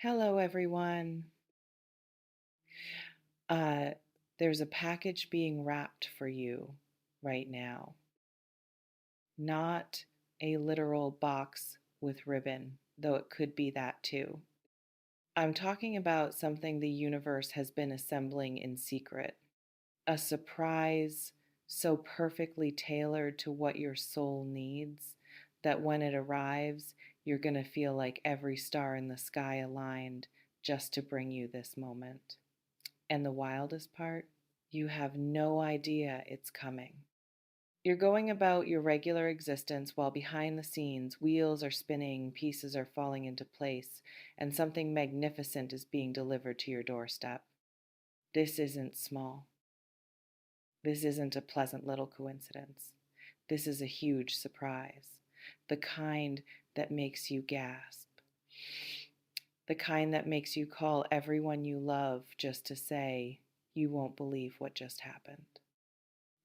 Hello, everyone. Uh, there's a package being wrapped for you right now, not a literal box with ribbon, though it could be that too. I'm talking about something the universe has been assembling in secret, a surprise so perfectly tailored to what your soul needs that when it arrives, you're going to feel like every star in the sky aligned just to bring you this moment. And the wildest part, you have no idea it's coming. You're going about your regular existence while behind the scenes, wheels are spinning, pieces are falling into place, and something magnificent is being delivered to your doorstep. This isn't small. This isn't a pleasant little coincidence. This is a huge surprise, the kind that makes you gasp, the kind that makes you call everyone you love just to say, you won't believe what just happened.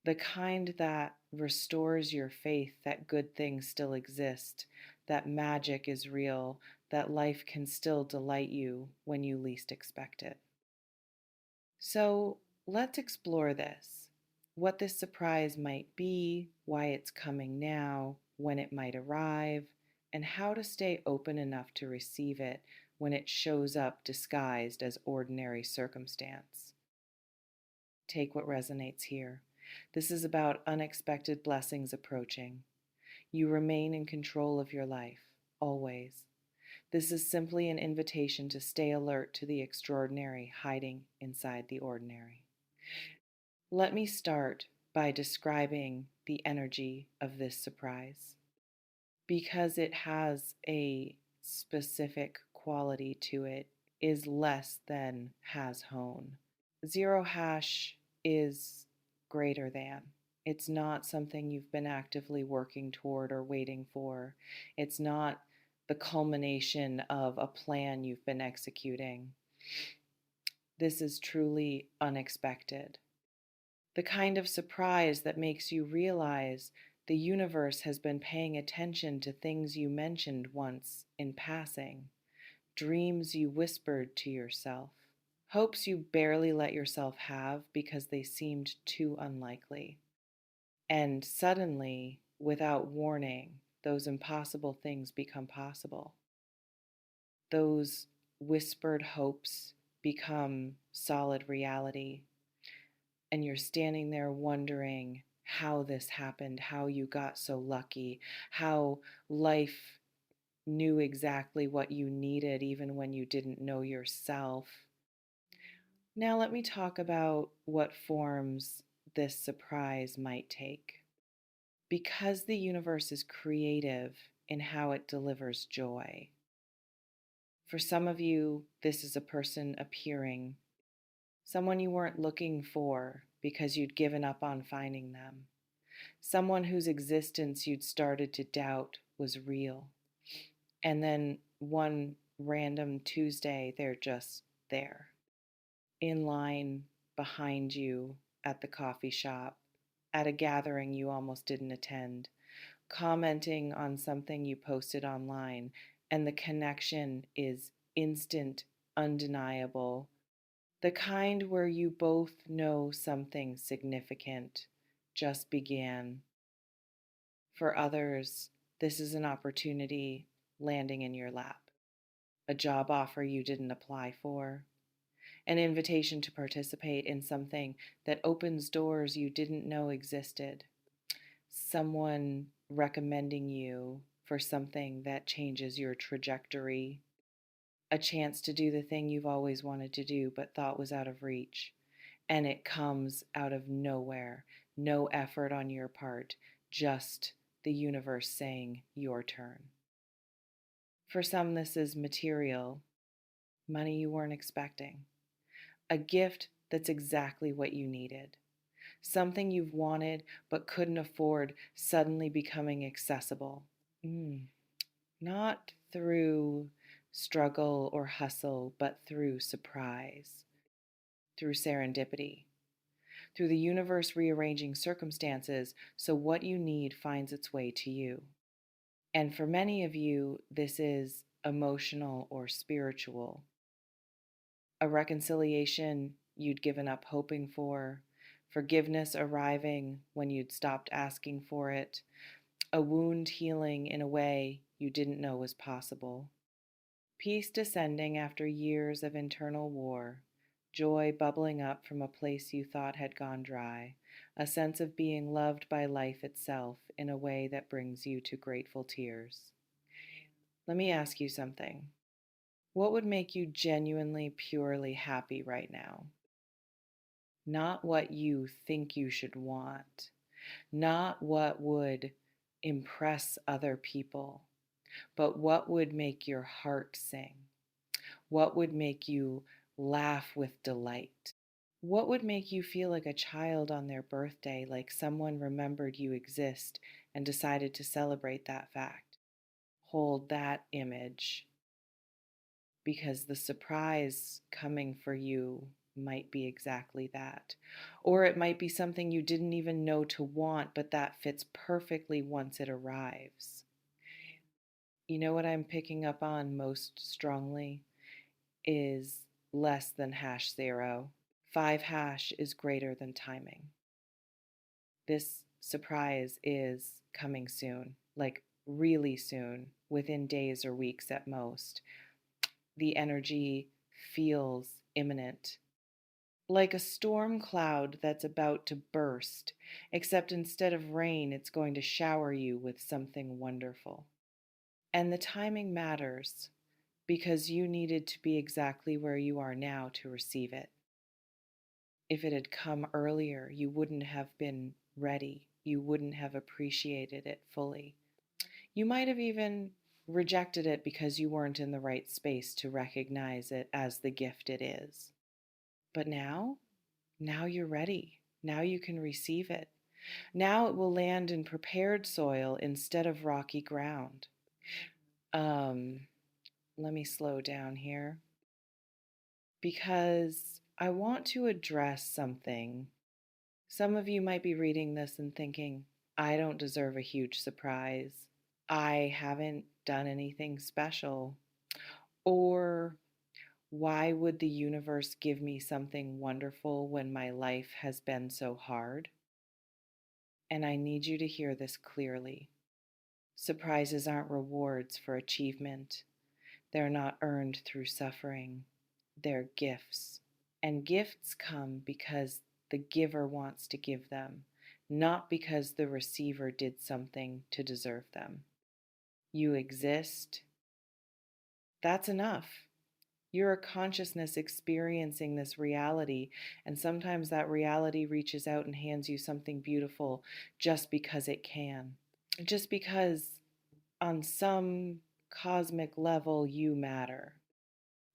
The kind that restores your faith that good things still exist, that magic is real, that life can still delight you when you least expect it. So let's explore this, what this surprise might be, why it's coming now, when it might arrive, and how to stay open enough to receive it when it shows up disguised as ordinary circumstance. Take what resonates here. This is about unexpected blessings approaching. You remain in control of your life, always. This is simply an invitation to stay alert to the extraordinary hiding inside the ordinary. Let me start by describing the energy of this surprise because it has a specific quality to it, is less than has hone. Zero hash is greater than. It's not something you've been actively working toward or waiting for. It's not the culmination of a plan you've been executing. This is truly unexpected. The kind of surprise that makes you realize the universe has been paying attention to things you mentioned once in passing, dreams you whispered to yourself, hopes you barely let yourself have because they seemed too unlikely. And suddenly, without warning, those impossible things become possible. Those whispered hopes become solid reality. And you're standing there wondering how this happened, how you got so lucky, how life knew exactly what you needed even when you didn't know yourself. Now, let me talk about what forms this surprise might take. Because the universe is creative in how it delivers joy. For some of you, this is a person appearing, someone you weren't looking for because you'd given up on finding them, someone whose existence you'd started to doubt was real. And then one random Tuesday, they're just there, in line behind you at the coffee shop, at a gathering you almost didn't attend, commenting on something you posted online, and the connection is instant, undeniable. The kind where you both know something significant just began. For others, this is an opportunity landing in your lap, a job offer you didn't apply for, an invitation to participate in something that opens doors you didn't know existed, someone recommending you for something that changes your trajectory, a chance to do the thing you've always wanted to do but thought was out of reach. And it comes out of nowhere, no effort on your part, just the universe saying, your turn. For some, this is material, money you weren't expecting, a gift that's exactly what you needed, something you've wanted but couldn't afford suddenly becoming accessible. Not through struggle or hustle, but through surprise, through serendipity, through the universe rearranging circumstances so what you need finds its way to you. And for many of you, this is emotional, or spiritual. A reconciliation you'd given up hoping for, forgiveness arriving when you'd stopped asking for it, a wound healing in a way you didn't know was possible. Peace descending after years of internal war, joy bubbling up from a place you thought had gone dry, a sense of being loved by life itself in a way that brings you to grateful tears. Let me ask you something. What would make you genuinely, purely happy right now? Not what you think you should want, not what would impress other people, but what would make your heart sing? What would make you laugh with delight? What would make you feel like a child on their birthday, like someone remembered you exist and decided to celebrate that fact? Hold that image, because the surprise coming for you might be exactly that. Or it might be something you didn't even know to want, but that fits perfectly once it arrives. You know what I'm picking up on most strongly is less than #0. 5 hash is greater than timing. This surprise is coming soon, like really soon, within days or weeks at most. The energy feels imminent, like a storm cloud that's about to burst, except instead of rain, it's going to shower you with something wonderful. And the timing matters because you needed to be exactly where you are now to receive it. If it had come earlier, you wouldn't have been ready. You wouldn't have appreciated it fully. You might have even rejected it because you weren't in the right space to recognize it as the gift it is. But now you're ready. Now you can receive it. Now it will land in prepared soil instead of rocky ground. Let me slow down here because I want to address something. Some of you might be reading this and thinking, I don't deserve a huge surprise. I haven't done anything special. Or why would the universe give me something wonderful when my life has been so hard? And I need you to hear this clearly. Surprises aren't rewards for achievement. They're not earned through suffering. They're gifts. And gifts come because the giver wants to give them, not because the receiver did something to deserve them. You exist. That's enough. You're a consciousness experiencing this reality, and sometimes that reality reaches out and hands you something beautiful just because it can. Just because on some cosmic level you matter.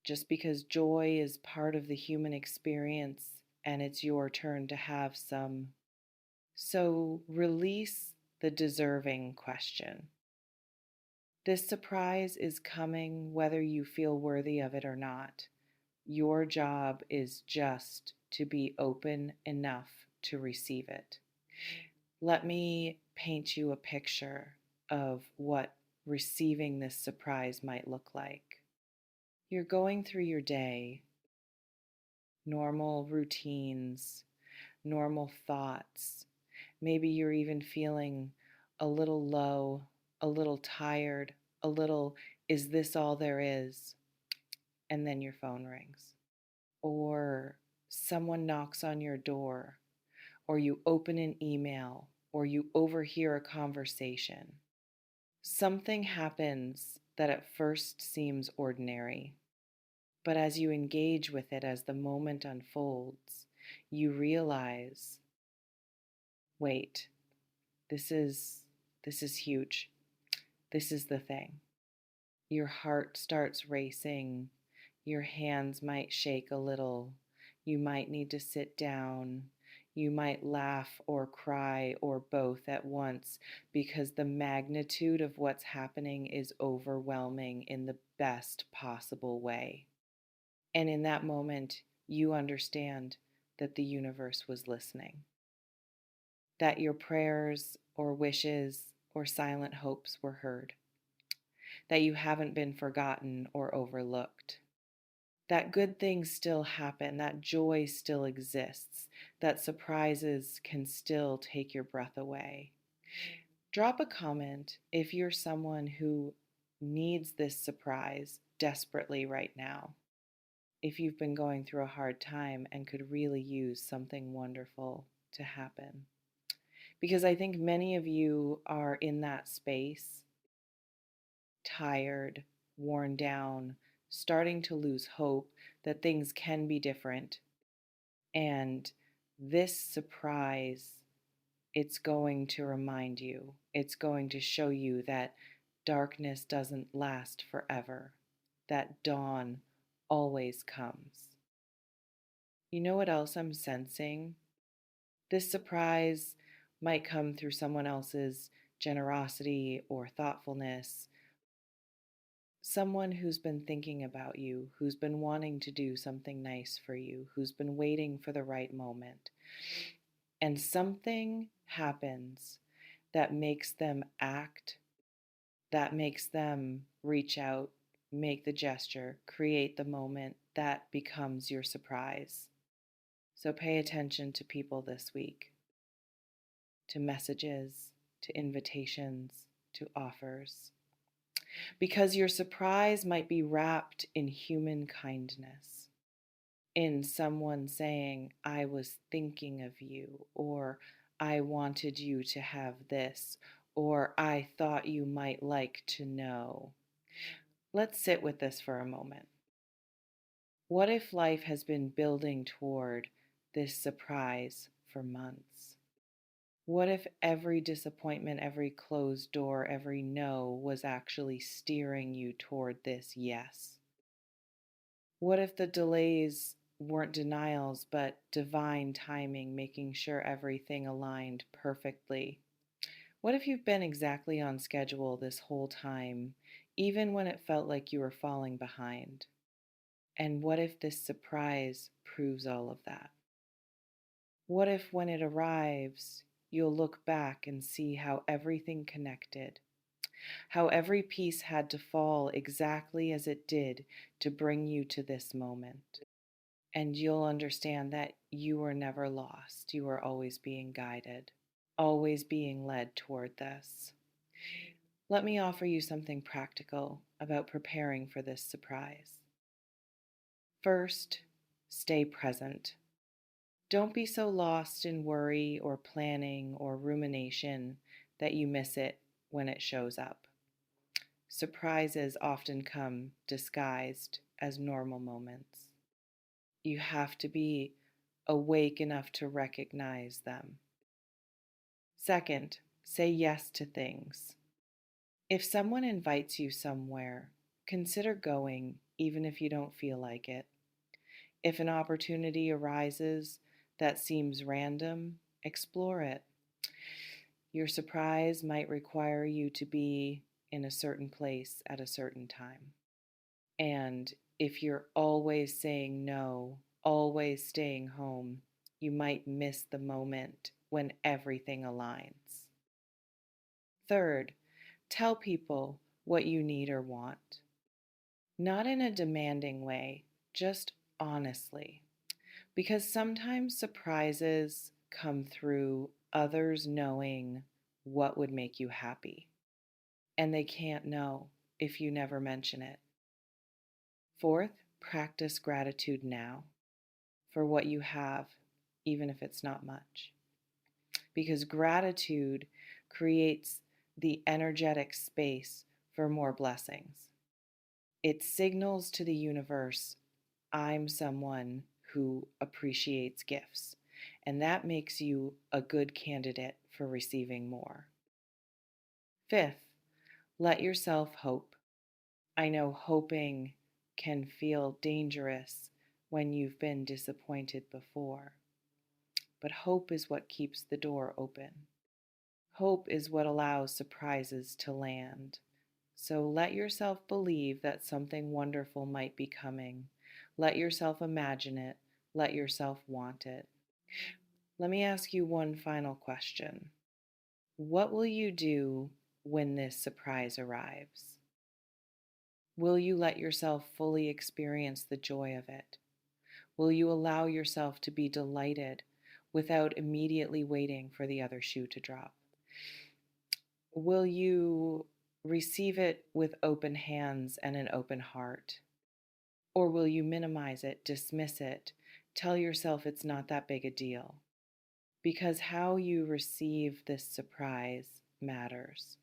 Just because joy is part of the human experience and it's your turn to have some. So release the deserving question. This surprise is coming whether you feel worthy of it or not. Your job is just to be open enough to receive it. Let me paint you a picture of what receiving this surprise might look like. You're going through your day, normal routines, normal thoughts. Maybe you're even feeling a little low, a little tired, a little, is this all there is? And then your phone rings. Or someone knocks on your door, or you open an email, or you overhear a conversation. Something happens that at first seems ordinary, but as you engage with it as the moment unfolds, you realize, wait, this is huge. This is the thing. Your heart starts racing. Your hands might shake a little. You might need to sit down. You might laugh or cry or both at once because the magnitude of what's happening is overwhelming in the best possible way. And in that moment, you understand that the universe was listening, that your prayers or wishes or silent hopes were heard, that you haven't been forgotten or overlooked, that good things still happen, that joy still exists, that surprises can still take your breath away. Drop a comment if you're someone who needs this surprise desperately right now. If you've been going through a hard time and could really use something wonderful to happen. Because I think many of you are in that space, tired, worn down, starting to lose hope that things can be different. And this surprise, it's going to remind you, it's going to show you that darkness doesn't last forever, that dawn always comes. You know what else I'm sensing? This surprise might come through someone else's generosity or thoughtfulness, someone who's been thinking about you, who's been wanting to do something nice for you, who's been waiting for the right moment. And something happens that makes them act, that makes them reach out, make the gesture, create the moment that becomes your surprise. So pay attention to people this week, to messages, to invitations, to offers. Because your surprise might be wrapped in human kindness, in someone saying, I was thinking of you, or I wanted you to have this, or I thought you might like to know. Let's sit with this for a moment. What if life has been building toward this surprise for months? What if every disappointment, every closed door, every no was actually steering you toward this yes? What if the delays weren't denials, but divine timing, making sure everything aligned perfectly? What if you've been exactly on schedule this whole time, even when it felt like you were falling behind? And what if this surprise proves all of that? What if when it arrives, you'll look back and see how everything connected, how every piece had to fall exactly as it did to bring you to this moment? And you'll understand that you were never lost. You were always being guided, always being led toward this. Let me offer you something practical about preparing for this surprise. First, stay present. Don't be so lost in worry or planning or rumination that you miss it when it shows up. Surprises often come disguised as normal moments. You have to be awake enough to recognize them. Second, say yes to things. If someone invites you somewhere, consider going even if you don't feel like it. If an opportunity arises that seems random, explore it. Your surprise might require you to be in a certain place at a certain time. And if you're always saying no, always staying home, you might miss the moment when everything aligns. Third, tell people what you need or want. Not in a demanding way, just honestly. Because sometimes surprises come through others knowing what would make you happy, and they can't know if you never mention it. Fourth, practice gratitude now for what you have, even if it's not much. Because gratitude creates the energetic space for more blessings. It signals to the universe, I'm someone who appreciates gifts, and that makes you a good candidate for receiving more. Fifth, let yourself hope. I know hoping can feel dangerous when you've been disappointed before, but hope is what keeps the door open. Hope is what allows surprises to land. So let yourself believe that something wonderful might be coming. Let yourself imagine it. Let yourself want it. Let me ask you one final question. What will you do when this surprise arrives? Will you let yourself fully experience the joy of it? Will you allow yourself to be delighted without immediately waiting for the other shoe to drop? Will you receive it with open hands and an open heart? Or will you minimize it, dismiss it, tell yourself it's not that big a deal? Because how you receive this surprise matters.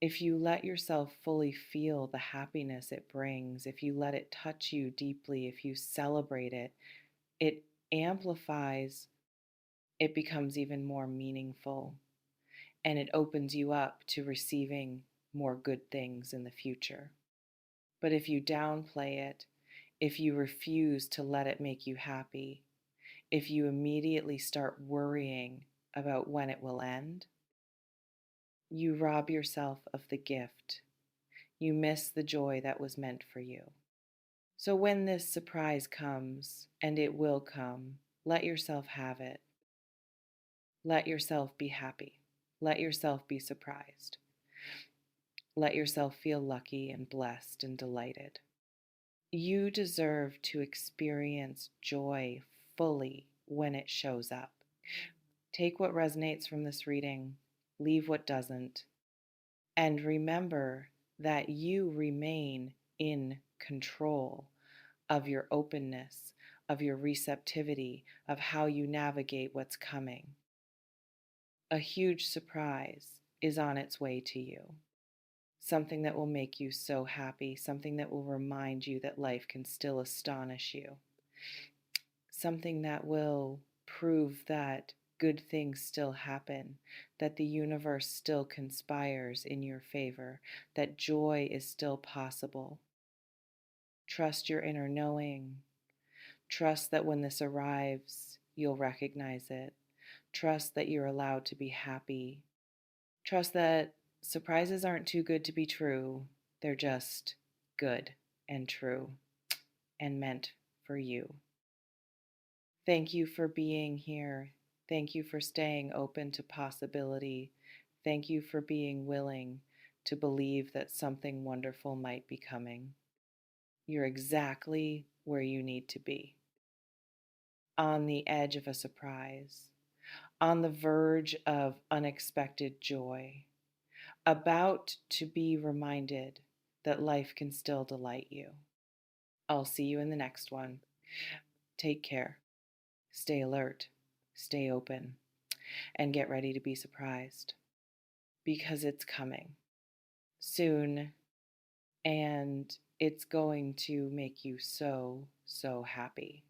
If you let yourself fully feel the happiness it brings, if you let it touch you deeply, if you celebrate it, it amplifies, it becomes even more meaningful, and it opens you up to receiving more good things in the future. But if you downplay it, if you refuse to let it make you happy, if you immediately start worrying about when it will end, you rob yourself of the gift. You miss the joy that was meant for you. So when this surprise comes, and it will come, let yourself have it. Let yourself be happy. Let yourself be surprised. Let yourself feel lucky and blessed and delighted. You deserve to experience joy fully when it shows up. Take what resonates from this reading, leave what doesn't, and remember that you remain in control of your openness, of your receptivity, of how you navigate what's coming. A huge surprise is on its way to you. Something that will make you so happy, something that will remind you that life can still astonish you, something that will prove that good things still happen, that the universe still conspires in your favor, that joy is still possible. Trust your inner knowing. Trust that when this arrives, you'll recognize it. Trust that you're allowed to be happy. Trust that surprises aren't too good to be true. They're just good and true and meant for you. Thank you for being here. Thank you for staying open to possibility. Thank you for being willing to believe that something wonderful might be coming. You're exactly where you need to be, on the edge of a surprise, on the verge of unexpected joy, about to be reminded that life can still delight you. I'll see you in the next one. Take care. Stay alert. Stay open. And get ready to be surprised, because it's coming soon, and it's going to make you so, so happy.